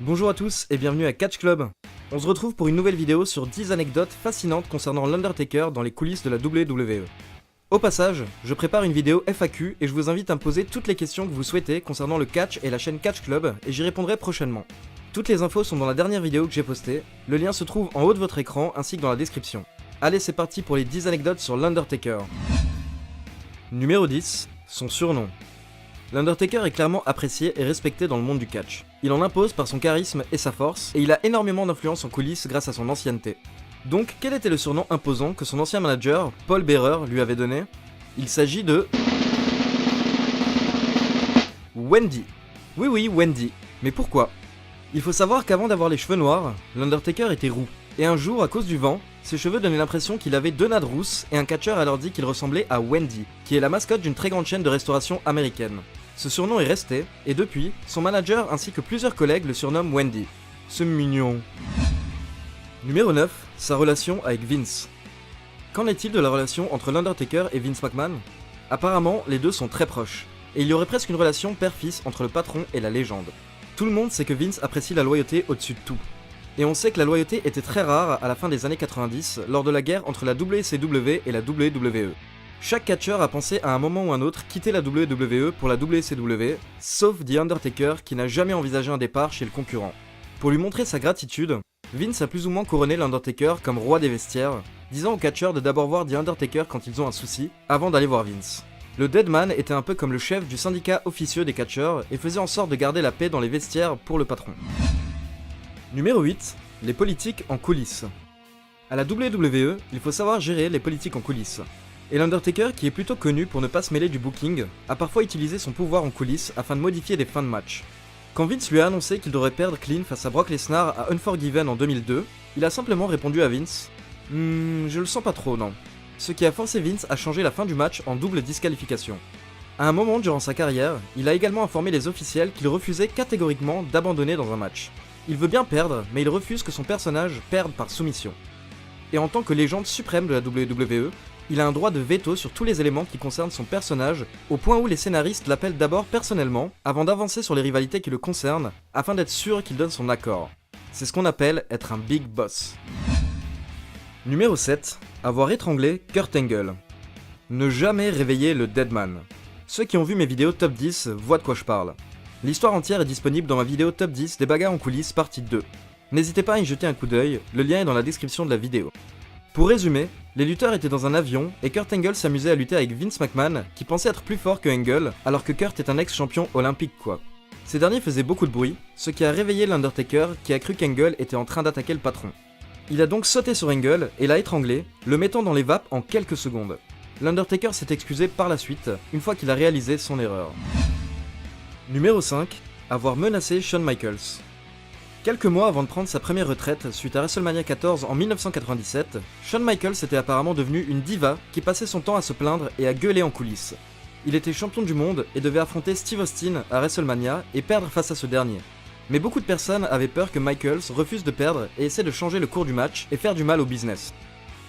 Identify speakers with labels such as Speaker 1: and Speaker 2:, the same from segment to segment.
Speaker 1: Bonjour à tous et bienvenue à Catch Club. On se retrouve pour une nouvelle vidéo sur 10 anecdotes fascinantes concernant l'Undertaker dans les coulisses de la WWE. Au passage, je prépare une vidéo FAQ et je vous invite à me poser toutes les questions que vous souhaitez concernant le catch et la chaîne Catch Club et j'y répondrai prochainement. Toutes les infos sont dans la dernière vidéo que j'ai postée, le lien se trouve en haut de votre écran ainsi que dans la description. Allez, c'est parti pour les 10 anecdotes sur l'Undertaker. Numéro 10, son surnom. L'Undertaker est clairement apprécié et respecté dans le monde du catch. Il en impose par son charisme et sa force, et il a énormément d'influence en coulisses grâce à son ancienneté. Donc, quel était le surnom imposant que son ancien manager, Paul Bearer, lui avait donné? Il s'agit de... Wendy. Oui, Wendy. Mais pourquoi? Il faut savoir qu'avant d'avoir les cheveux noirs, l'Undertaker était roux. Et un jour, à cause du vent, ses cheveux donnaient l'impression qu'il avait deux nattes rousses, et un catcheur a alors dit qu'il ressemblait à Wendy, qui est la mascotte d'une très grande chaîne de restauration américaine. Ce surnom est resté, et depuis, son manager ainsi que plusieurs collègues le surnomment Wendy. C'est mignon. Numéro 9, sa relation avec Vince. Qu'en est-il de la relation entre l'Undertaker et Vince McMahon? Apparemment, les deux sont très proches, et il y aurait presque une relation père-fils entre le patron et la légende. Tout le monde sait que Vince apprécie la loyauté au-dessus de tout. Et on sait que la loyauté était très rare à la fin des années 90, lors de la guerre entre la WCW et la WWE. Chaque catcheur a pensé à un moment ou un autre quitter la WWE pour la WCW, sauf The Undertaker qui n'a jamais envisagé un départ chez le concurrent. Pour lui montrer sa gratitude, Vince a plus ou moins couronné l'Undertaker comme roi des vestiaires, disant aux catcheurs de d'abord voir The Undertaker quand ils ont un souci, avant d'aller voir Vince. Le Deadman était un peu comme le chef du syndicat officieux des catcheurs et faisait en sorte de garder la paix dans les vestiaires pour le patron. Numéro 8, les politiques en coulisses. À la WWE, il faut savoir gérer les politiques en coulisses. Et l'Undertaker, qui est plutôt connu pour ne pas se mêler du booking, a parfois utilisé son pouvoir en coulisses afin de modifier des fins de match. Quand Vince lui a annoncé qu'il devrait perdre clean face à Brock Lesnar à Unforgiven en 2002, il a simplement répondu à Vince « je le sens pas trop, non ». Ce qui a forcé Vince à changer la fin du match en double disqualification. À un moment durant sa carrière, il a également informé les officiels qu'il refusait catégoriquement d'abandonner dans un match. Il veut bien perdre, mais il refuse que son personnage perde par soumission. Et en tant que légende suprême de la WWE, il a un droit de veto sur tous les éléments qui concernent son personnage, au point où les scénaristes l'appellent d'abord personnellement, avant d'avancer sur les rivalités qui le concernent, afin d'être sûr qu'il donne son accord. C'est ce qu'on appelle être un big boss. Numéro 7. Avoir étranglé Kurt Angle. Ne jamais réveiller le Deadman. Ceux qui ont vu mes vidéos top 10 voient de quoi je parle. L'histoire entière est disponible dans ma vidéo top 10 des bagarres en coulisses partie 2. N'hésitez pas à y jeter un coup d'œil, le lien est dans la description de la vidéo. Pour résumer, les lutteurs étaient dans un avion et Kurt Angle s'amusait à lutter avec Vince McMahon qui pensait être plus fort que Angle alors que Kurt est un ex-champion olympique quoi. Ces derniers faisaient beaucoup de bruit, ce qui a réveillé l'Undertaker qui a cru qu'Angle était en train d'attaquer le patron. Il a donc sauté sur Angle et l'a étranglé, le mettant dans les vapes en quelques secondes. L'Undertaker s'est excusé par la suite, une fois qu'il a réalisé son erreur. Numéro 5. Avoir menacé Shawn Michaels. Quelques mois avant de prendre sa première retraite suite à WrestleMania 14 en 1997, Shawn Michaels était apparemment devenu une diva qui passait son temps à se plaindre et à gueuler en coulisses. Il était champion du monde et devait affronter Steve Austin à WrestleMania et perdre face à ce dernier. Mais beaucoup de personnes avaient peur que Michaels refuse de perdre et essaie de changer le cours du match et faire du mal au business.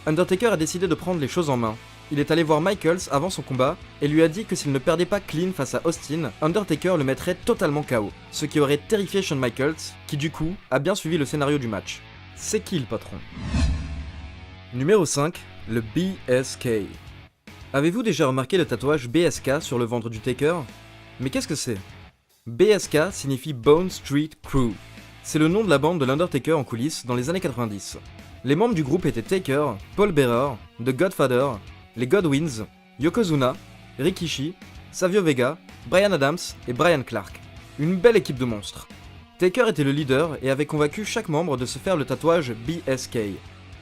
Speaker 1: Undertaker a décidé de prendre les choses en main. Il est allé voir Michaels avant son combat et lui a dit que s'il ne perdait pas clean face à Austin, Undertaker le mettrait totalement KO, ce qui aurait terrifié Shawn Michaels, qui du coup a bien suivi le scénario du match. C'est qui le patron? Numéro 5, le BSK. Avez-vous déjà remarqué le tatouage BSK sur le ventre du Taker? Mais qu'est-ce que c'est? BSK signifie Bone Street Crew. C'est le nom de la bande de l'Undertaker en coulisses dans les années 90. Les membres du groupe étaient Taker, Paul Bearer, The Godfather, les Godwins, Yokozuna, Rikishi, Savio Vega, Bryan Adams et Bryan Clark. Une belle équipe de monstres. Taker était le leader et avait convaincu chaque membre de se faire le tatouage BSK.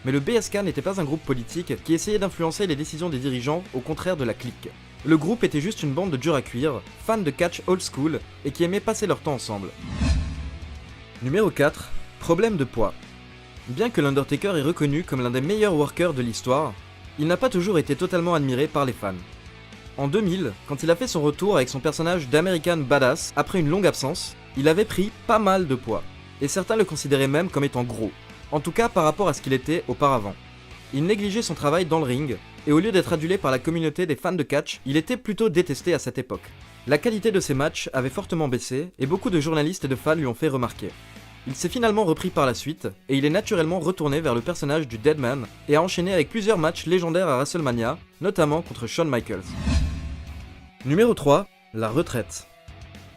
Speaker 1: Mais le BSK n'était pas un groupe politique qui essayait d'influencer les décisions des dirigeants au contraire de la clique. Le groupe était juste une bande de durs à cuire, fans de catch old school et qui aimaient passer leur temps ensemble. Numéro 4. Problème de poids. Bien que l'Undertaker est reconnu comme l'un des meilleurs workers de l'histoire, il n'a pas toujours été totalement admiré par les fans. En 2000, quand il a fait son retour avec son personnage d'American Badass après une longue absence, il avait pris pas mal de poids, et certains le considéraient même comme étant gros, en tout cas par rapport à ce qu'il était auparavant. Il négligeait son travail dans le ring, et au lieu d'être adulé par la communauté des fans de catch, il était plutôt détesté à cette époque. La qualité de ses matchs avait fortement baissé, et beaucoup de journalistes et de fans lui ont fait remarquer. Il s'est finalement repris par la suite, et il est naturellement retourné vers le personnage du Deadman, et a enchaîné avec plusieurs matchs légendaires à WrestleMania, notamment contre Shawn Michaels. Numéro 3, la retraite.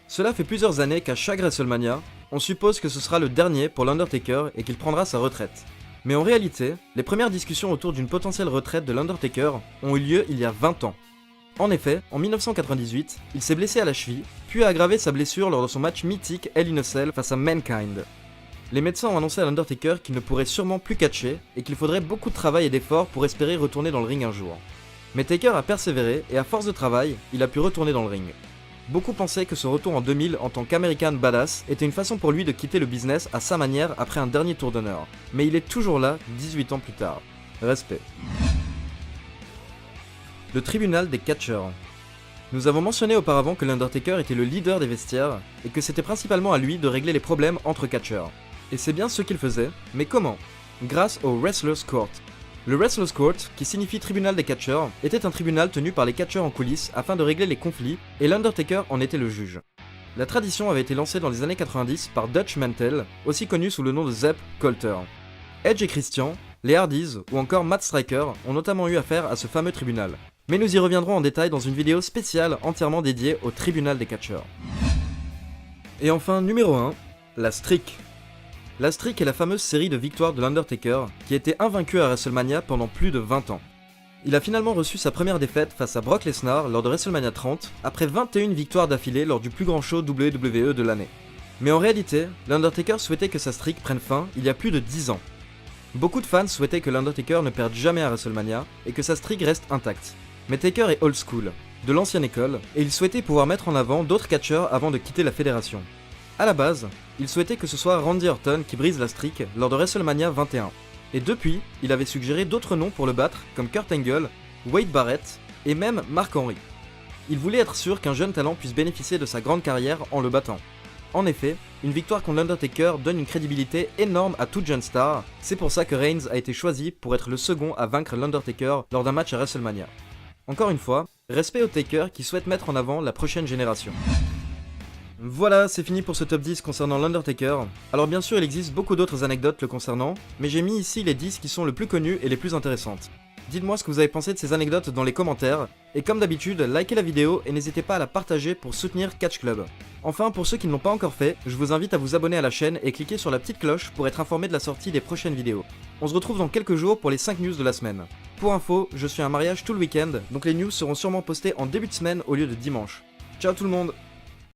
Speaker 1: Cela fait plusieurs années qu'à chaque WrestleMania, on suppose que ce sera le dernier pour l'Undertaker et qu'il prendra sa retraite. Mais en réalité, les premières discussions autour d'une potentielle retraite de l'Undertaker ont eu lieu il y a 20 ans. En effet, en 1998, il s'est blessé à la cheville, puis a aggravé sa blessure lors de son match mythique Hell in a Cell face à Mankind. Les médecins ont annoncé à l'Undertaker qu'il ne pourrait sûrement plus catcher et qu'il faudrait beaucoup de travail et d'efforts pour espérer retourner dans le ring un jour. Mais Taker a persévéré et à force de travail, il a pu retourner dans le ring. Beaucoup pensaient que ce retour en 2000 en tant qu'American Badass était une façon pour lui de quitter le business à sa manière après un dernier tour d'honneur. Mais il est toujours là 18 ans plus tard. Respect. Le tribunal des catcheurs. Nous avons mentionné auparavant que l'Undertaker était le leader des vestiaires et que c'était principalement à lui de régler les problèmes entre catcheurs. Et c'est bien ce qu'il faisait, mais comment? Grâce au Wrestler's Court. Le Wrestler's Court, qui signifie tribunal des catcheurs, était un tribunal tenu par les catcheurs en coulisses afin de régler les conflits, et l'Undertaker en était le juge. La tradition avait été lancée dans les années 90 par Dutch Mantel, aussi connu sous le nom de Zeb Colter. Edge et Christian, les Hardys ou encore Matt Striker ont notamment eu affaire à ce fameux tribunal. Mais nous y reviendrons en détail dans une vidéo spéciale entièrement dédiée au tribunal des catcheurs. Et enfin, numéro 1, la Streak. La Streak est la fameuse série de victoires de l'Undertaker qui a été invaincu à WrestleMania pendant plus de 20 ans. Il a finalement reçu sa première défaite face à Brock Lesnar lors de WrestleMania 30 après 21 victoires d'affilée lors du plus grand show WWE de l'année. Mais en réalité, l'Undertaker souhaitait que sa streak prenne fin il y a plus de 10 ans. Beaucoup de fans souhaitaient que l'Undertaker ne perde jamais à WrestleMania et que sa streak reste intacte. Mais Taker est old school, de l'ancienne école, et il souhaitait pouvoir mettre en avant d'autres catcheurs avant de quitter la fédération. A la base, il souhaitait que ce soit Randy Orton qui brise la streak lors de WrestleMania 21. Et depuis, il avait suggéré d'autres noms pour le battre comme Kurt Angle, Wade Barrett et même Mark Henry. Il voulait être sûr qu'un jeune talent puisse bénéficier de sa grande carrière en le battant. En effet, une victoire contre l'Undertaker donne une crédibilité énorme à toute jeune star, c'est pour ça que Reigns a été choisi pour être le second à vaincre l'Undertaker lors d'un match à WrestleMania. Encore une fois, respect au Taker qui souhaite mettre en avant la prochaine génération. Voilà, c'est fini pour ce top 10 concernant l'Undertaker. Alors bien sûr, il existe beaucoup d'autres anecdotes le concernant, mais j'ai mis ici les 10 qui sont le plus connus et les plus intéressantes. Dites-moi ce que vous avez pensé de ces anecdotes dans les commentaires, et comme d'habitude, likez la vidéo et n'hésitez pas à la partager pour soutenir Catch Club. Enfin, pour ceux qui ne l'ont pas encore fait, je vous invite à vous abonner à la chaîne et cliquer sur la petite cloche pour être informé de la sortie des prochaines vidéos. On se retrouve dans quelques jours pour les 5 news de la semaine. Pour info, je suis à un mariage tout le week-end, donc les news seront sûrement postées en début de semaine au lieu de dimanche. Ciao tout le monde!